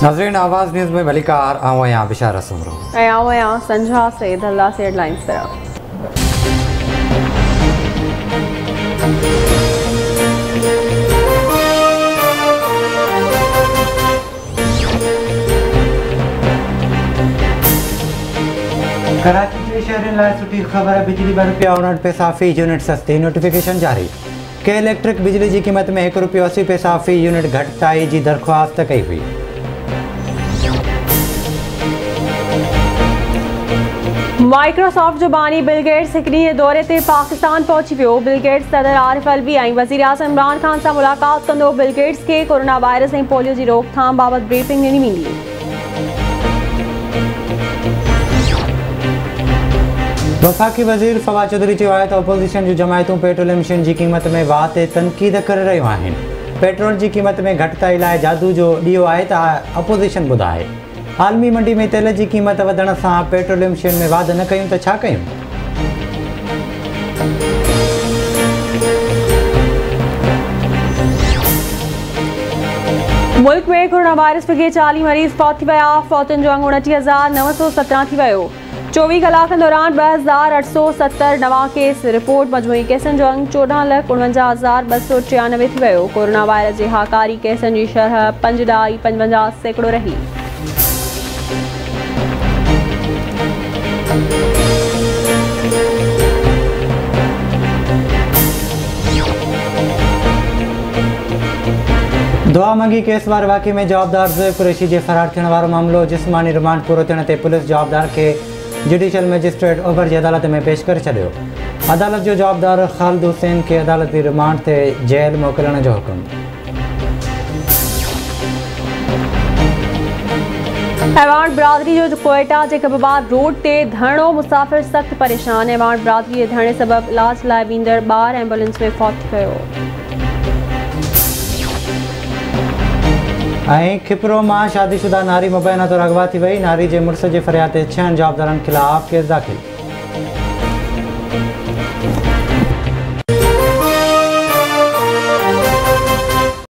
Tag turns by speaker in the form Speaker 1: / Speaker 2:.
Speaker 1: नाज़रीन आवाज़ न्यूज़ में मलिकार आवां बिशारा सुमरो
Speaker 2: आवां संझा से धल्ला से हेडलाइंस तरफ।
Speaker 1: कराची के शहरनि लाइ सुठी ख़बर। बिजली ₹2.59 फ़ी यूनिट सस्ती। नोटिफिकेशन जारी। के इलेक्ट्रिक बिजली की क़ीमत में ₹1.80 फ़ी यूनिट घटिताई की दरख्वास्त कई हुई।
Speaker 2: माइक्रोसॉफ्ट जो बानी बिल गेट्स हिकड़ी दौरे ते पाकिस्तान पहुची वियो। बिल गेट्स सदर आरिफ अलवी ऐं वज़ीर आज़म इमरान खान सां मुलाक़ात कंदो। बिल गेट्स के कोरोना वायरस ऐं पोलियो की रोकथाम बाबत ब्रीफिंग ॾिनी वेंदी।
Speaker 1: वफ़ाक़ी वज़ीर फवाद चौधरी चयो आहे त अपोज़िशन जूं जमायतूं पेट्रोलियम शयुनि जी क़ीमत में वाह ते तनक़ीद करे रहियूं आहिनि। पेट्रोल की क़ीमत में घटिताई लाइ जादू जो ॾीओ आहे त अपोज़िशन ॿुधाए। आलमी मंडी में तेल की क़ीमत वधण सां पेट्रोलियम शयुनि में वाध न कयूं त छा कयूं?
Speaker 2: मुल्क में कोरोना वायरस के 40 मरीज़ फौत थी विया। फौतुनि जो अंग 29,917 थी वियो। 24 कलाकनि दौरान 2,870 नवां केस रिपोर्ट। मजमूई केसनि जो अंग 14,49,293 थी वियो। कोरोना वायरस जे हाकारी केसनि जी शरह 5.55% रही।
Speaker 1: दुआ मंगी केस वारे वाक़े में जवाबदार ज़ोएब कुरैशी जे फरार थियण वारो मामिलो। जिस्मानी रिमांड पूरो थियण ते पुलिस जवाबदार के जुडिशियल मजिस्ट्रेट ओभर जी अदालत में पेश करे छॾियो। अदालत जो जवाबदार ख़ालिद हुसैन के अदालती रिमांड ते जेल मोकिलण जो हुकुम।
Speaker 2: एवान बिरादरी जो कोयटा जे कबाबाद रोड ते धरणो। मुसाफ़िर सख़्त परेशान। एवान बिरादरी जे धरणे सबब इलाज लाइ वेंदड़ ॿार एम्बुलेंस में फौत थी वियो।
Speaker 1: खिपरो मां शादीशुदा नारी मुबैना तौर अगवा थी वई। नारी के मुड़स के फरियाद ते 6 जवाबदारनि ख़िलाफ़ केस दाख़िल।